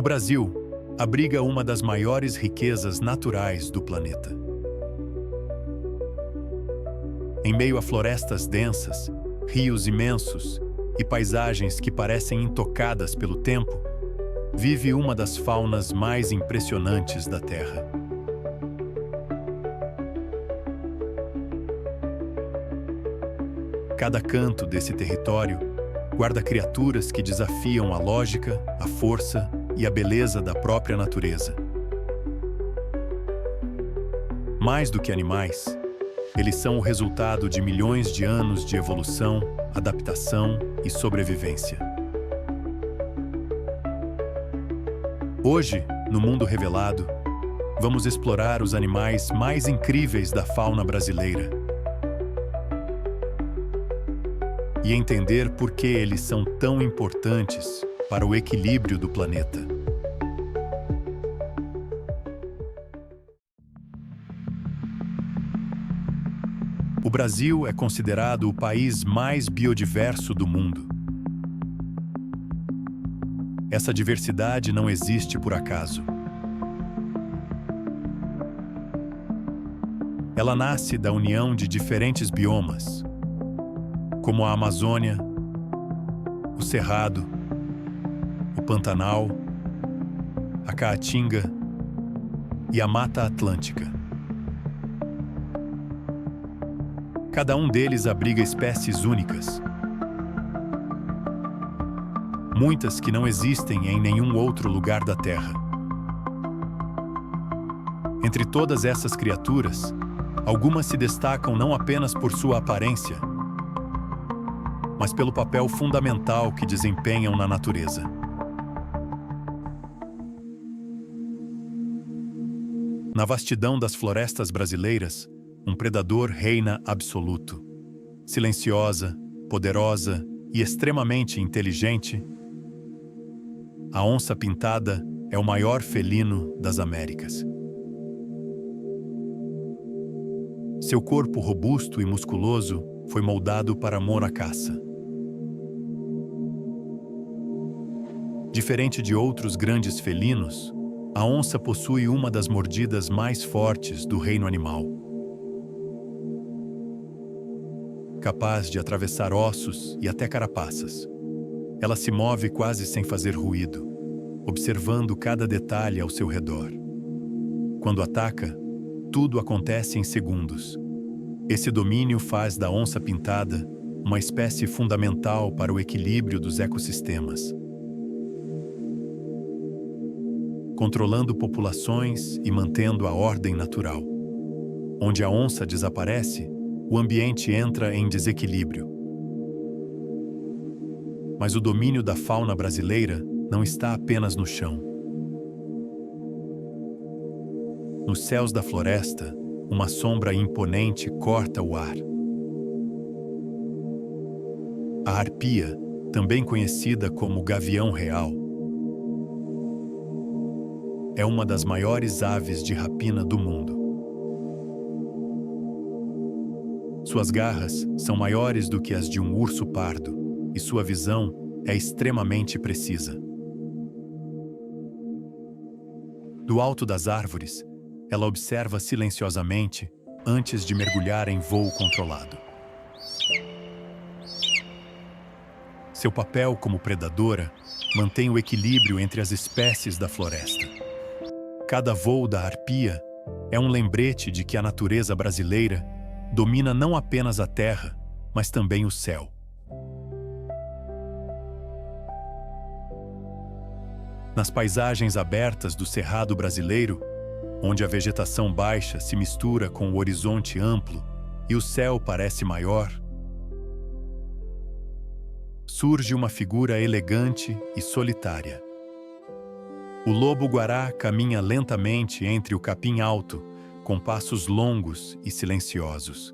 Brasil abriga uma das maiores riquezas naturais do planeta. Em meio a florestas densas, rios imensos e paisagens que parecem intocadas pelo tempo, vive uma das faunas mais impressionantes da Terra. Cada canto desse território guarda criaturas que desafiam a lógica, a força e a beleza da própria natureza. Mais do que animais, eles são o resultado de milhões de anos de evolução, adaptação e sobrevivência. Hoje, no Mundo Revelado, vamos explorar os animais mais incríveis da fauna brasileira e entender por que eles são tão importantes para o equilíbrio do planeta. O Brasil é considerado o país mais biodiverso do mundo. Essa diversidade não existe por acaso. Ela nasce da união de diferentes biomas, como a Amazônia, o Cerrado, o Pantanal, a Caatinga e a Mata Atlântica. Cada um deles abriga espécies únicas, muitas que não existem em nenhum outro lugar da Terra. Entre todas essas criaturas, algumas se destacam não apenas por sua aparência, mas pelo papel fundamental que desempenham na natureza. Na vastidão das florestas brasileiras, um predador reina absoluto. Silenciosa, poderosa e extremamente inteligente, a onça-pintada é o maior felino das Américas. Seu corpo robusto e musculoso foi moldado para amor à caça. Diferente de outros grandes felinos, a onça possui uma das mordidas mais fortes do reino animal. Capaz de atravessar ossos e até carapaças, ela se move quase sem fazer ruído, observando cada detalhe ao seu redor. Quando ataca, tudo acontece em segundos. Esse domínio faz da onça-pintada uma espécie fundamental para o equilíbrio dos ecossistemas. Controlando populações e mantendo a ordem natural. Onde a onça desaparece, o ambiente entra em desequilíbrio. Mas o domínio da fauna brasileira não está apenas no chão. Nos céus da floresta, uma sombra imponente corta o ar. A arpia, também conhecida como gavião real, é uma das maiores aves de rapina do mundo. Suas garras são maiores do que as de um urso pardo e sua visão é extremamente precisa. Do alto das árvores, ela observa silenciosamente antes de mergulhar em voo controlado. Seu papel como predadora mantém o equilíbrio entre as espécies da floresta. Cada voo da arpia é um lembrete de que a natureza brasileira domina não apenas a terra, mas também o céu. Nas paisagens abertas do Cerrado brasileiro, onde a vegetação baixa se mistura com o horizonte amplo e o céu parece maior, surge uma figura elegante e solitária. O lobo-guará caminha lentamente entre o capim alto, com passos longos e silenciosos.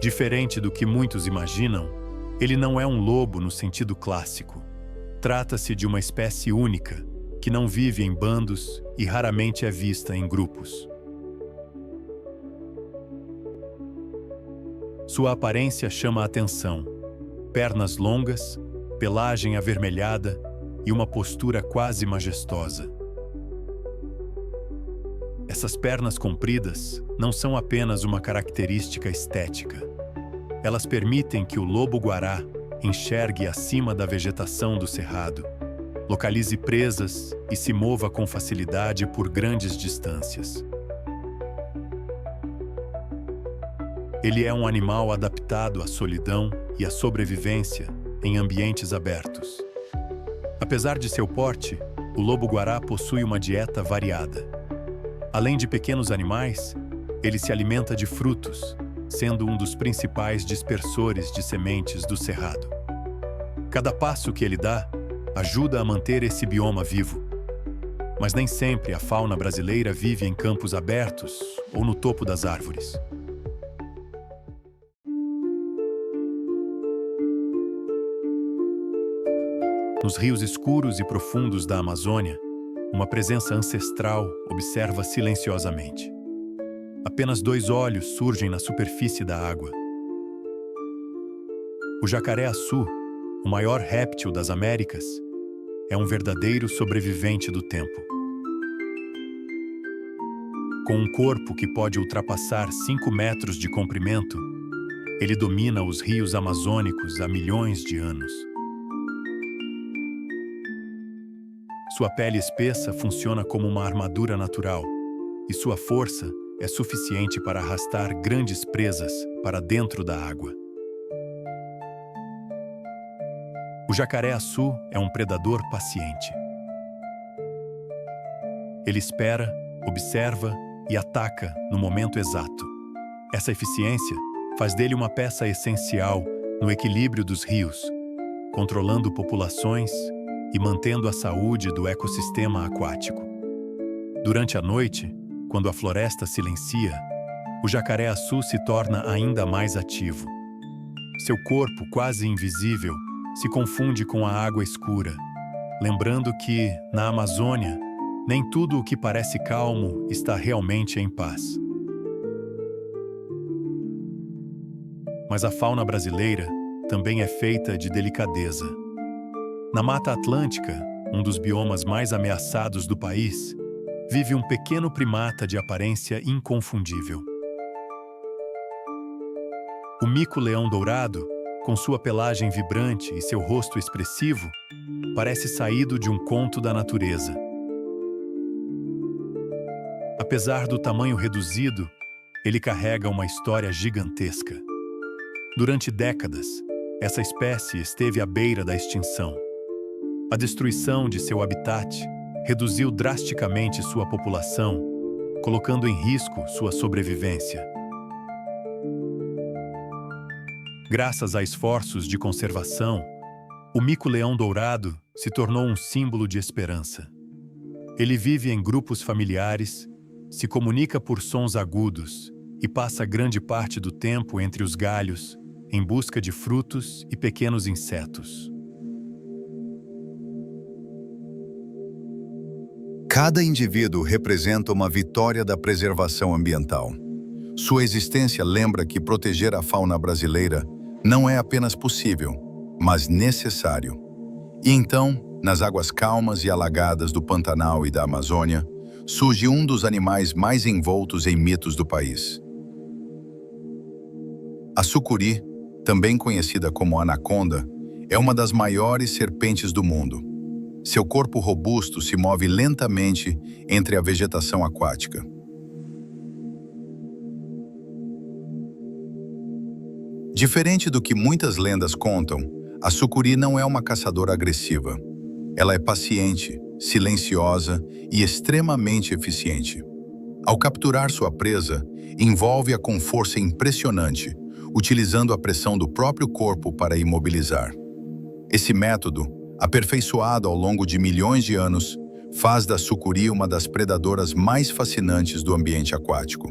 Diferente do que muitos imaginam, ele não é um lobo no sentido clássico. Trata-se de uma espécie única, que não vive em bandos e raramente é vista em grupos. Sua aparência chama a atenção. pernas longas, pelagem avermelhada e uma postura quase majestosa. Essas pernas compridas não são apenas uma característica estética. Elas permitem que o lobo-guará enxergue acima da vegetação do cerrado, localize presas e se mova com facilidade por grandes distâncias. Ele é um animal adaptado à solidão e à sobrevivência em ambientes abertos. Apesar de seu porte, o lobo-guará possui uma dieta variada. Além de pequenos animais, ele se alimenta de frutos, sendo um dos principais dispersores de sementes do cerrado. Cada passo que ele dá ajuda a manter esse bioma vivo. Mas nem sempre a fauna brasileira vive em campos abertos ou no topo das árvores. Nos rios escuros e profundos da Amazônia, uma presença ancestral observa silenciosamente. Apenas 2 olhos surgem na superfície da água. O jacaré-açu, o maior réptil das Américas, é um verdadeiro sobrevivente do tempo. Com um corpo que pode ultrapassar 5 metros de comprimento, ele domina os rios amazônicos há milhões de anos. Sua pele espessa funciona como uma armadura natural, e sua força é suficiente para arrastar grandes presas para dentro da água. O jacaré-açu é um predador paciente. Ele espera, observa e ataca no momento exato. Essa eficiência faz dele uma peça essencial no equilíbrio dos rios, controlando populações e mantendo a saúde do ecossistema aquático. Durante a noite, quando a floresta silencia, o jacaré-açu se torna ainda mais ativo. Seu corpo, quase invisível, se confunde com a água escura, lembrando que, na Amazônia, nem tudo o que parece calmo está realmente em paz. Mas a fauna brasileira também é feita de delicadeza. Na Mata Atlântica, um dos biomas mais ameaçados do país, vive um pequeno primata de aparência inconfundível. O mico-leão-dourado, com sua pelagem vibrante e seu rosto expressivo, parece saído de um conto da natureza. Apesar do tamanho reduzido, ele carrega uma história gigantesca. Durante décadas, essa espécie esteve à beira da extinção. A destruição de seu habitat reduziu drasticamente sua população, colocando em risco sua sobrevivência. Graças a esforços de conservação, o mico-leão-dourado se tornou um símbolo de esperança. Ele vive em grupos familiares, se comunica por sons agudos e passa grande parte do tempo entre os galhos, em busca de frutos e pequenos insetos. Cada indivíduo representa uma vitória da preservação ambiental. Sua existência lembra que proteger a fauna brasileira não é apenas possível, mas necessário. E então, nas águas calmas e alagadas do Pantanal e da Amazônia, surge um dos animais mais envoltos em mitos do país. A sucuri, também conhecida como anaconda, é uma das maiores serpentes do mundo. Seu corpo robusto se move lentamente entre a vegetação aquática. Diferente do que muitas lendas contam, a sucuri não é uma caçadora agressiva. Ela é paciente, silenciosa e extremamente eficiente. Ao capturar sua presa, envolve-a com força impressionante, utilizando a pressão do próprio corpo para imobilizar. Esse método, aperfeiçoado ao longo de milhões de anos, faz da sucuri uma das predadoras mais fascinantes do ambiente aquático.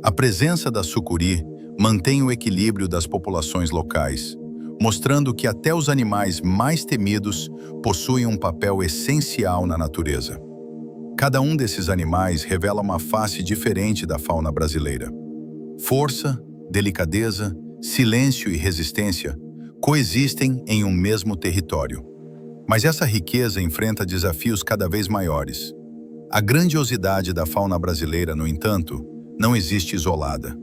A presença da sucuri mantém o equilíbrio das populações locais, mostrando que até os animais mais temidos possuem um papel essencial na natureza. Cada um desses animais revela uma face diferente da fauna brasileira. Força, delicadeza, silêncio e resistência coexistem em um mesmo território. Mas essa riqueza enfrenta desafios cada vez maiores. A grandiosidade da fauna brasileira, no entanto, não existe isolada.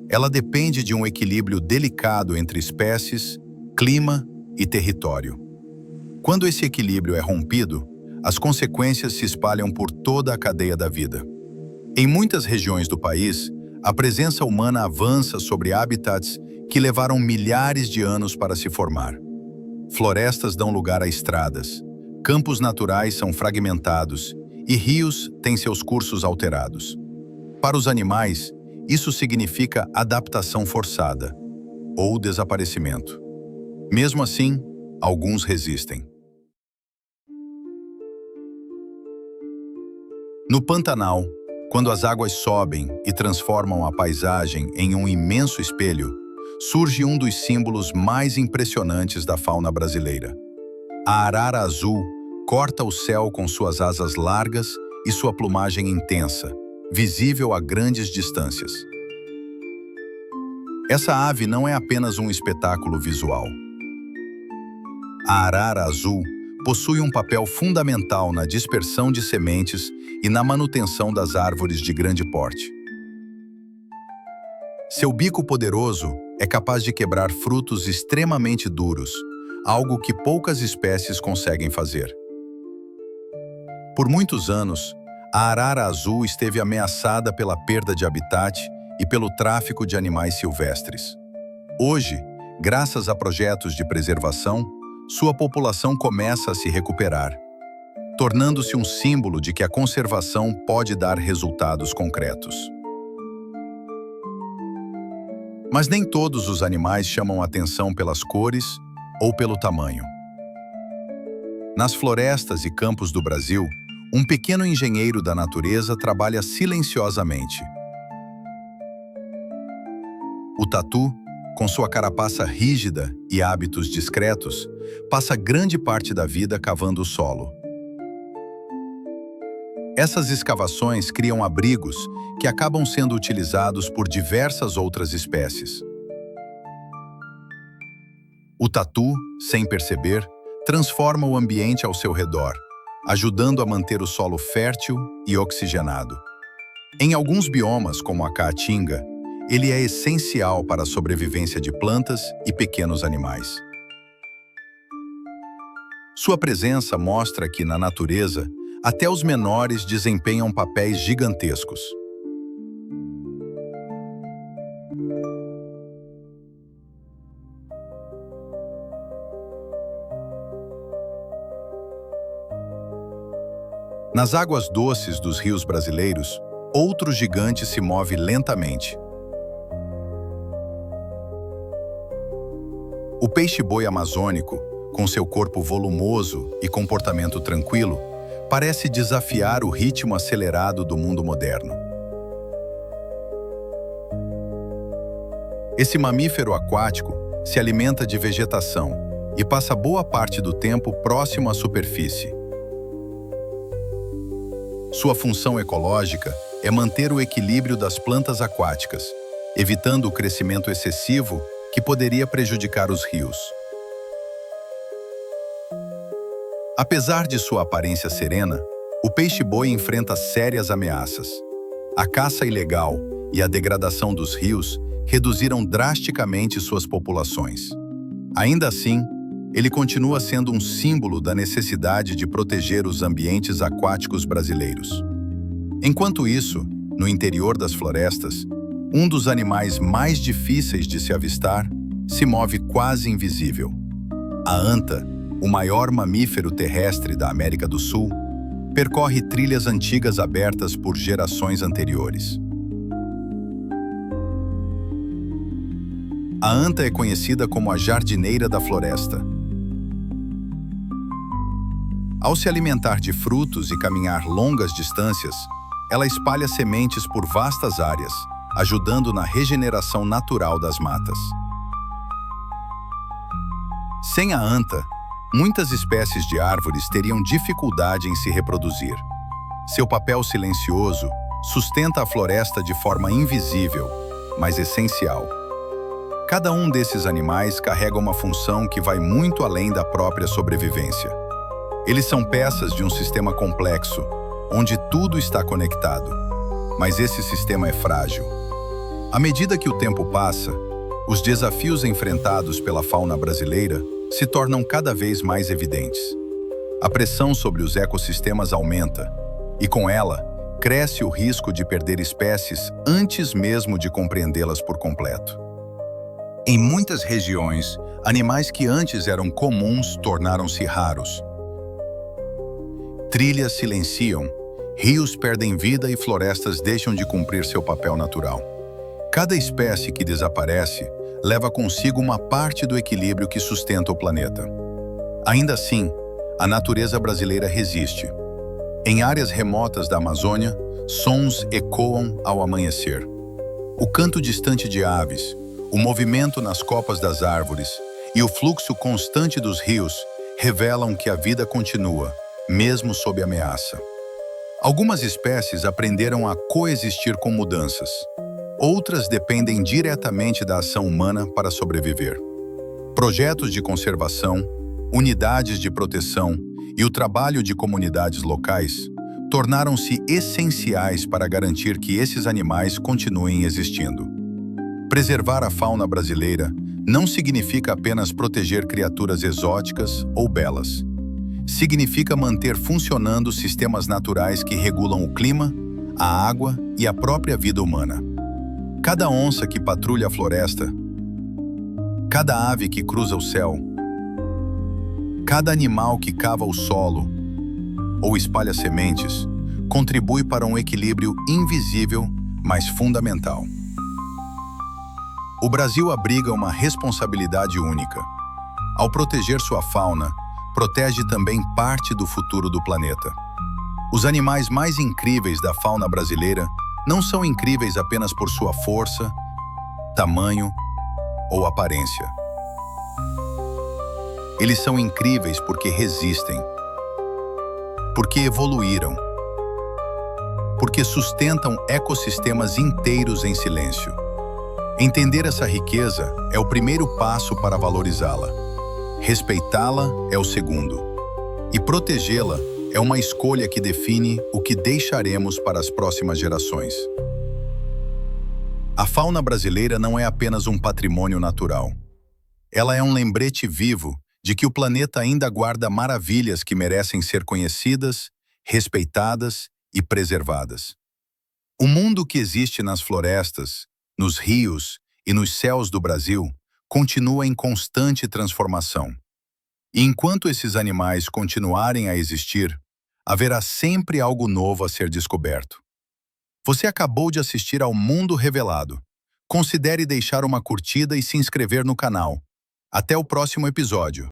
Ela depende de um equilíbrio delicado entre espécies, clima e território. Quando esse equilíbrio é rompido, as consequências se espalham por toda a cadeia da vida. Em muitas regiões do país, a presença humana avança sobre habitats que levaram milhares de anos para se formar. Florestas dão lugar a estradas, campos naturais são fragmentados e rios têm seus cursos alterados. Para os animais, isso significa adaptação forçada ou desaparecimento. Mesmo assim, alguns resistem. No Pantanal, quando as águas sobem e transformam a paisagem em um imenso espelho, surge um dos símbolos mais impressionantes da fauna brasileira. A arara azul corta o céu com suas asas largas e sua plumagem intensa, visível a grandes distâncias. Essa ave não é apenas um espetáculo visual. A arara azul possui um papel fundamental na dispersão de sementes e na manutenção das árvores de grande porte. Seu bico poderoso é capaz de quebrar frutos extremamente duros, algo que poucas espécies conseguem fazer. Por muitos anos, a arara azul esteve ameaçada pela perda de habitat e pelo tráfico de animais silvestres. Hoje, graças a projetos de preservação, sua população começa a se recuperar, tornando-se um símbolo de que a conservação pode dar resultados concretos. Mas nem todos os animais chamam atenção pelas cores ou pelo tamanho. Nas florestas e campos do Brasil, um pequeno engenheiro da natureza trabalha silenciosamente. O tatu, com sua carapaça rígida e hábitos discretos, passa grande parte da vida cavando o solo. Essas escavações criam abrigos que acabam sendo utilizados por diversas outras espécies. O tatu, sem perceber, transforma o ambiente ao seu redor, ajudando a manter o solo fértil e oxigenado. Em alguns biomas, como a caatinga, ele é essencial para a sobrevivência de plantas e pequenos animais. Sua presença mostra que, na natureza, até os menores desempenham papéis gigantescos. Nas águas doces dos rios brasileiros, outro gigante se move lentamente. O peixe-boi amazônico, com seu corpo volumoso e comportamento tranquilo, parece desafiar o ritmo acelerado do mundo moderno. Esse mamífero aquático se alimenta de vegetação e passa boa parte do tempo próximo à superfície. Sua função ecológica é manter o equilíbrio das plantas aquáticas, evitando o crescimento excessivo que poderia prejudicar os rios. Apesar de sua aparência serena, o peixe-boi enfrenta sérias ameaças. A caça ilegal e a degradação dos rios reduziram drasticamente suas populações. Ainda assim, ele continua sendo um símbolo da necessidade de proteger os ambientes aquáticos brasileiros. Enquanto isso, no interior das florestas, um dos animais mais difíceis de se avistar se move quase invisível. A anta, o maior mamífero terrestre da América do Sul, percorre trilhas antigas abertas por gerações anteriores. A anta é conhecida como a jardineira da floresta. Ao se alimentar de frutos e caminhar longas distâncias, ela espalha sementes por vastas áreas, ajudando na regeneração natural das matas. Sem a anta, muitas espécies de árvores teriam dificuldade em se reproduzir. Seu papel silencioso sustenta a floresta de forma invisível, mas essencial. Cada um desses animais carrega uma função que vai muito além da própria sobrevivência. Eles são peças de um sistema complexo, onde tudo está conectado. Mas esse sistema é frágil. À medida que o tempo passa, os desafios enfrentados pela fauna brasileira se tornam cada vez mais evidentes. A pressão sobre os ecossistemas aumenta, e com ela, cresce o risco de perder espécies antes mesmo de compreendê-las por completo. Em muitas regiões, animais que antes eram comuns tornaram-se raros. Trilhas silenciam, rios perdem vida e florestas deixam de cumprir seu papel natural. Cada espécie que desaparece leva consigo uma parte do equilíbrio que sustenta o planeta. Ainda assim, a natureza brasileira resiste. Em áreas remotas da Amazônia, sons ecoam ao amanhecer. O canto distante de aves, o movimento nas copas das árvores e o fluxo constante dos rios revelam que a vida continua, mesmo sob ameaça. Algumas espécies aprenderam a coexistir com mudanças. Outras dependem diretamente da ação humana para sobreviver. Projetos de conservação, unidades de proteção e o trabalho de comunidades locais tornaram-se essenciais para garantir que esses animais continuem existindo. Preservar a fauna brasileira não significa apenas proteger criaturas exóticas ou belas. Significa manter funcionando sistemas naturais que regulam o clima, a água e a própria vida humana. Cada onça que patrulha a floresta, cada ave que cruza o céu, cada animal que cava o solo ou espalha sementes, contribui para um equilíbrio invisível, mas fundamental. O Brasil abriga uma responsabilidade única. Ao proteger sua fauna, protege também parte do futuro do planeta. Os animais mais incríveis da fauna brasileira não são incríveis apenas por sua força, tamanho ou aparência. Eles são incríveis porque resistem, porque evoluíram, porque sustentam ecossistemas inteiros em silêncio. Entender essa riqueza é o primeiro passo para valorizá-la. Respeitá-la é o segundo. E protegê-la é uma escolha que define o que deixaremos para as próximas gerações. A fauna brasileira não é apenas um patrimônio natural. Ela é um lembrete vivo de que o planeta ainda guarda maravilhas que merecem ser conhecidas, respeitadas e preservadas. O mundo que existe nas florestas, nos rios e nos céus do Brasil continua em constante transformação. E enquanto esses animais continuarem a existir, haverá sempre algo novo a ser descoberto. Você acabou de assistir ao Mundo Revelado. Considere deixar uma curtida e se inscrever no canal. Até o próximo episódio.